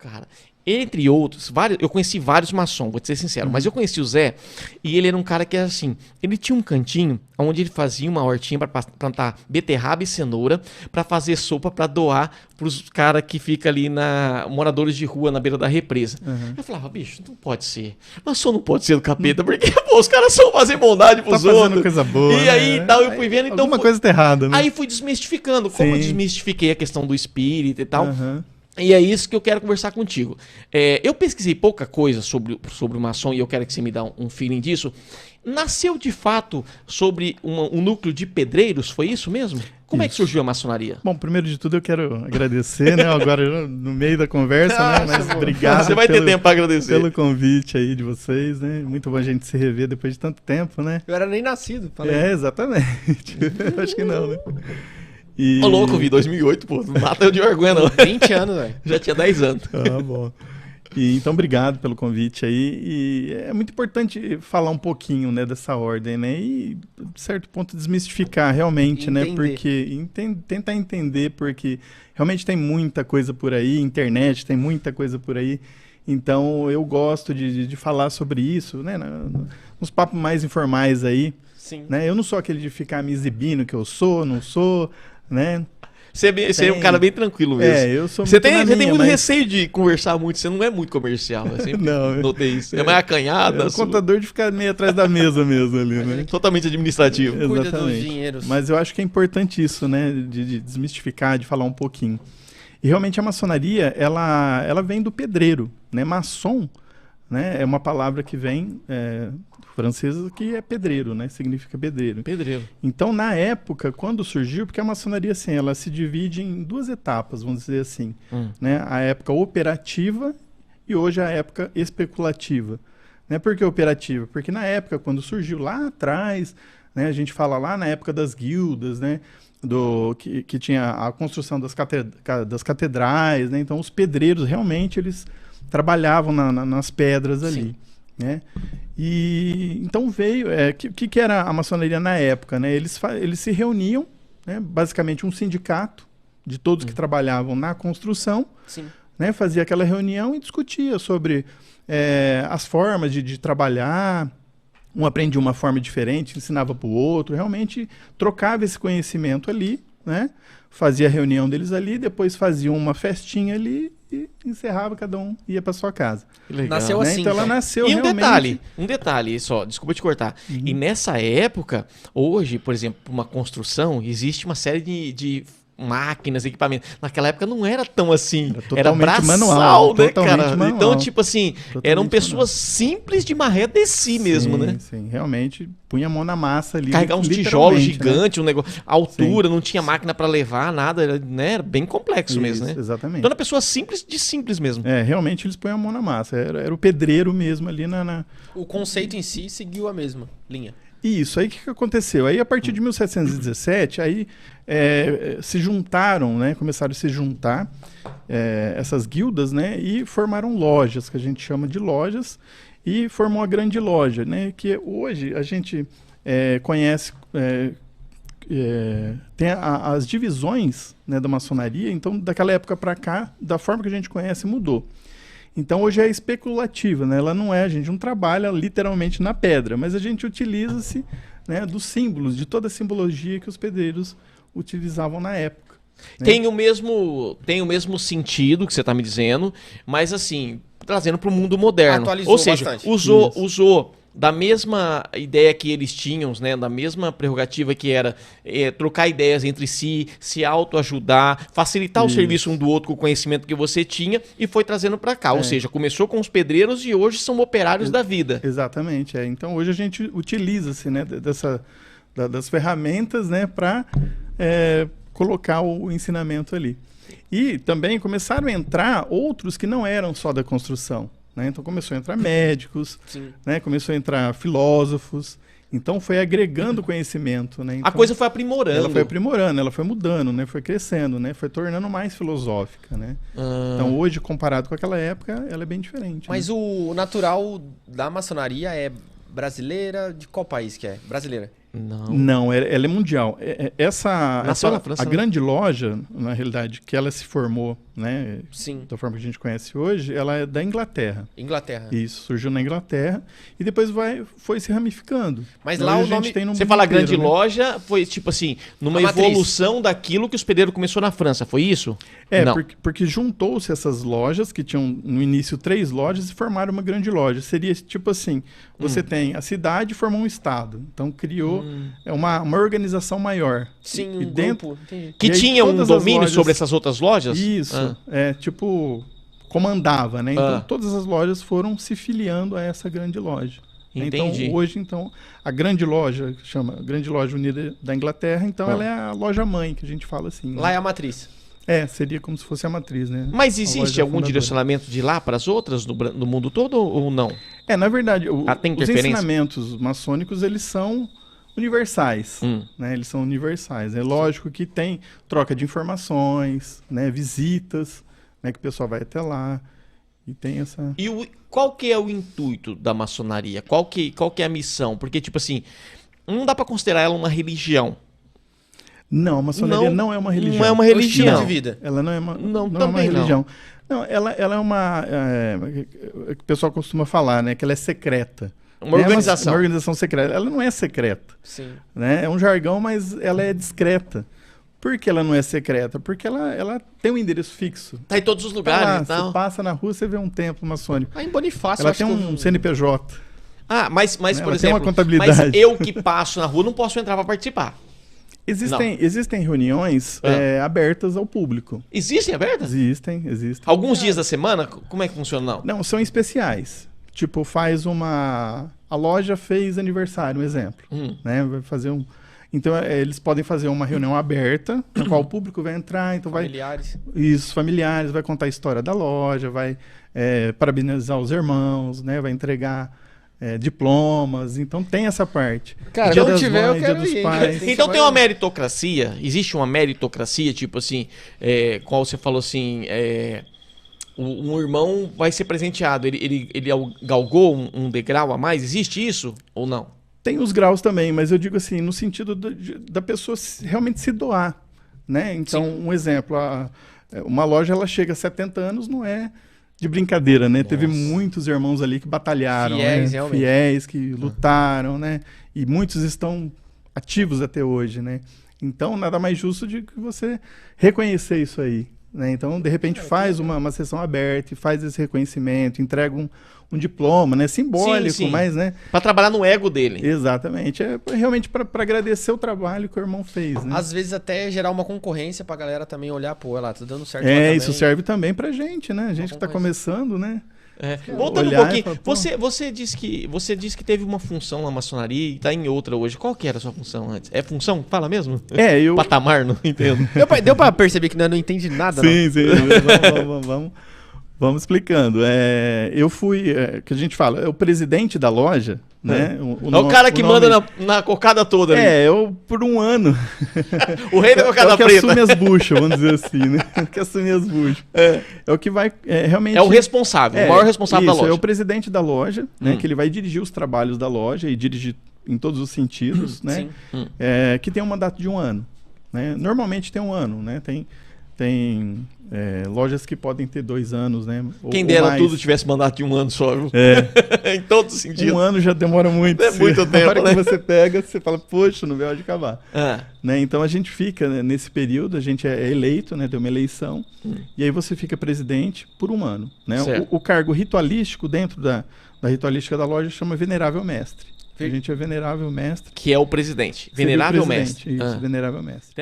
cara. Entre outros, eu conheci vários maçons, vou te ser sincero, mas eu conheci o Zé e ele era um cara que era assim, ele tinha um cantinho onde ele fazia uma hortinha para plantar beterraba e cenoura, para fazer sopa para doar pros caras que ficam ali moradores de rua na beira da represa. Eu falava, bicho, não pode ser. Maçom não pode ser do capeta, porque pô, os caras são fazer bondade pros tá outros. Coisa boa, e aí tal, eu fui vendo, então alguma coisa tá errada, né? Aí fui desmistificando, como eu desmistifiquei a questão do espírito e tal. E é isso que eu quero conversar contigo. Eu pesquisei pouca coisa sobre o maçom e eu quero que você me dê um feeling disso. Nasceu de fato sobre um núcleo de pedreiros, foi isso mesmo? Como é que surgiu a maçonaria? Bom, primeiro de tudo eu quero agradecer, né? Agora no meio da conversa, né? Mas obrigado. Você vai ter tempo para agradecer. Pelo convite aí de vocês, né? Muito bom a gente se rever depois de tanto tempo, né? Eu era nem nascido, falei. Exatamente. Acho que não, né? Ô, louco, vi 2008, pô. Não mata eu de vergonha, não. 20 anos, velho. Já tinha 10 anos. Ah, bom. Então, obrigado pelo convite aí. E é muito importante falar um pouquinho, né, dessa ordem, né? E, de certo ponto, desmistificar realmente, né? Porque tentar entender, porque realmente tem muita coisa por aí, internet tem muita coisa por aí. Então, eu gosto de falar sobre isso, né? Nos papos mais informais aí. Sim. Né? Eu não sou aquele de ficar me exibindo que eu sou, não sou, né? Você é um cara bem tranquilo mesmo. Eu sou Você muito tem muito receio de conversar muito, você não é muito comercial. Eu sempre notei isso. É mais acanhada. É o contador de ficar meio atrás da mesa mesmo ali, né? Totalmente administrativo. Cuida dos dinheiros. Mas eu acho que é importante isso, né? De desmistificar, de falar um pouquinho. E realmente a maçonaria, ela vem do pedreiro, né? Maçom, né? É uma palavra que vem francesa que é pedreiro, né? Significa pedreiro. Pedreiro. Então, na época, quando surgiu, porque a maçonaria, assim, ela se divide em duas etapas, vamos dizer assim, né? A época operativa e hoje a época especulativa. Né? Por que operativa? Porque na época, quando surgiu lá atrás, né? A gente fala lá na época das guildas, né? Que tinha a construção das catedrais, né? Então, os pedreiros, realmente, eles trabalhavam nas pedras ali. Sim. Né? E então veio que era a maçonaria na época, né? Eles se reuniam, né? Basicamente um sindicato de todos que trabalhavam na construção. Sim. Né? Fazia aquela reunião e discutia sobre as formas de trabalhar. Um aprendia uma forma diferente, ensinava para o outro, realmente trocava esse conhecimento ali, né? Fazia a reunião deles ali, depois fazia uma festinha ali e encerrava, cada um ia para sua casa. Nasceu né? assim. Então ela nasceu e realmente... um detalhe só, desculpa te cortar. E nessa época, hoje, por exemplo, uma construção, existe uma série de máquinas, equipamentos. Naquela época não era tão assim. Era braçal, manual, né, cara? Manual. Então, tipo assim, eram pessoas simples de marreta de si mesmo, né? Sim, realmente punha a mão na massa ali. Carregar uns tijolos né? gigantes, um negócio. A altura, não tinha máquina para levar, nada, era bem complexo mesmo, né? Exatamente. Então era pessoa simples de simples mesmo. Realmente eles punham a mão na massa. Era o pedreiro mesmo ali O conceito em si seguiu a mesma linha. Isso, aí o que aconteceu? Aí a partir de 1717, aí se juntaram, né? Começaram a se juntar essas guildas, né? E formaram lojas, que a gente chama de lojas, e formou a grande loja, né? Que hoje a gente conhece, tem as divisões, né, da maçonaria, então daquela época para cá, da forma que a gente conhece, mudou. Então hoje é especulativa, né? Ela não a gente não trabalha literalmente na pedra, mas a gente utiliza-se, né, dos símbolos, de toda a simbologia que os pedreiros utilizavam na época. Né? Tem o mesmo sentido que você está me dizendo, mas assim, trazendo para o mundo moderno. Atualizou Ou seja, bastante. usou da mesma ideia que eles tinham, né, da mesma prerrogativa que era trocar ideias entre si, se autoajudar, facilitar o serviço um do outro com o conhecimento que você tinha e foi trazendo para cá. Ou seja, começou com os pedreiros e hoje são operários da vida. Exatamente. Então hoje a gente utiliza-se, né, das ferramentas, né, para colocar o ensinamento ali. E também começaram a entrar outros que não eram só da construção. Né? Então começou a entrar médicos, né? Começou a entrar filósofos, então foi agregando conhecimento. Né? Então, a coisa foi aprimorando. Ela foi aprimorando, ela foi mudando, né? Foi crescendo, né? Foi tornando mais filosófica. Né? Então hoje, comparado com aquela época, ela é bem diferente. Mas né? o natural da maçonaria é brasileira? De qual país que é? Brasileira? Não, ela é mundial. Nasceu na França, a né? grande loja, na realidade, que ela se formou né, Sim. da forma que a gente conhece hoje, ela é da Inglaterra. Inglaterra. Isso, surgiu na Inglaterra e depois foi se ramificando. Mas Hoje lá o a gente nome... tem no Você mundo fala inteiro, grande né? loja, foi tipo assim, numa A matriz. evolução daquilo que o hospedeiro começou na França, foi isso? É, Não. porque juntou-se essas lojas, que tinham no início 3 lojas, e formaram uma grande loja. Seria tipo assim, você tem a cidade e formou um estado. Então criou uma organização maior. Sim, E um dentro- grupo. Entendi. Que E aí tinha um todas as domínio lojas- sobre essas outras lojas? Isso, Ah. tipo, comandava, né? Então Ah. todas as lojas foram se filiando a essa grande loja. Entendi. Então, hoje, a grande loja, que chama Grande Loja Unida da Inglaterra, então ela é a loja mãe, que a gente fala assim. Lá né? é a matriz. Seria como se fosse a matriz, né? Mas A existe loja algum fundadora. direcionamento de lá para as outras no mundo todo ou não? Na verdade, Tem os interferência? ensinamentos maçônicos, eles são universais, né? Eles são universais. É lógico que tem troca de informações, né? Visitas, né? Que o pessoal vai até lá e tem essa... E qual que é o intuito da maçonaria? Qual que é a missão? Porque, tipo assim, não dá para considerar ela uma religião. Não, a maçonaria não é uma religião. Não é uma É o estilo religião. de vida. Ela não é uma, Não, é uma também não. religião. Não, ela é uma... o que o pessoal costuma falar, né? Que ela é secreta. Uma Né? organização. Uma organização secreta. Ela não é secreta. Sim. Né? É um jargão, mas ela é discreta. Por que ela não é secreta? Porque ela tem um endereço fixo. Tá em todos os Tá lugares lá, e tal. você passa na rua, você vê um templo maçônico. Aí em Bonifácio, Ela acho tem que um CNPJ. Mas por Ela tem exemplo, uma contabilidade. mas eu que passo na rua não posso entrar para participar. Existem reuniões abertas ao público. Existem abertas? Existem. Alguns dias da semana? Como é que funciona? Não. Não, são especiais. Tipo, a loja fez aniversário, um exemplo. Né? Vai fazer um... Então, eles podem fazer uma reunião aberta, na qual o público vai entrar, então familiares. Familiares, vai contar a história da loja, vai parabenizar os irmãos, né? Vai entregar diplomas, então tem essa parte. Cara, Dia se não das tiver, eu Mães, quero Dia dos ir, hein, Pais. cara. Tem que Então tem trabalhar. uma meritocracia? Existe uma meritocracia, tipo assim, qual você falou assim, um irmão vai ser presenteado, ele galgou um degrau a mais? Existe isso ou não? Tem os graus também, mas eu digo assim, no sentido da pessoa realmente se doar, né? Então, um exemplo, uma loja ela chega a 70 anos, não é de brincadeira, né? Teve muitos irmãos ali que batalharam, Fiéis, né? realmente. Fiéis, que lutaram, né? E muitos estão ativos até hoje, né? Então, nada mais justo de que você reconhecer isso aí, né? Então, de repente, faz uma sessão aberta e faz esse reconhecimento, entrega um diploma, né? Simbólico, Sim. mas, né? Pra trabalhar no ego dele. Exatamente. É realmente para agradecer o trabalho que o irmão fez, né? Às vezes até gerar uma concorrência pra galera também olhar, pô, olha lá, tá dando certo lá também. Isso serve também pra gente, né? A gente que tá concorrência. começando, né? Voltando um Olhar e pouquinho, falar, pô. você disse que teve uma função na maçonaria e tá em outra hoje. Qual que era a sua função antes? É função? Fala mesmo? Eu... Patamar, não entendo. Deu pra perceber que não entende nada, não. Sim. Vamos explicando. Eu fui, que a gente fala, o presidente da loja, né? É o cara que manda na cocada toda ali. Eu por um ano. O rei da cocada É o que preta. assume as buchas, vamos dizer assim, né? O que assume as buchas. É o que vai realmente... É o responsável, o maior responsável da isso, loja. É o presidente da loja, né? Que ele vai dirigir os trabalhos da loja e dirigir em todos os sentidos, né? Sim. Que tem um mandato de um ano, né? Normalmente tem um ano, né? Tem lojas que podem ter 2 anos, né? Quem dera mais. tudo tivesse mandato de um ano só, viu? Em todos os sentidos. Um ano já demora muito. É muito tempo, A hora né? que você pega, você fala, poxa, não veio de acabar. Ah, Né? Então a gente fica, né, nesse período, a gente é eleito, né, tem uma eleição, e aí você fica presidente por um ano. Né? Certo. O cargo ritualístico dentro da ritualística da loja chama Venerável Mestre. A gente é Venerável Mestre. que é o presidente. Seria o Venerável presidente, mestre. Isso, Venerável Mestre.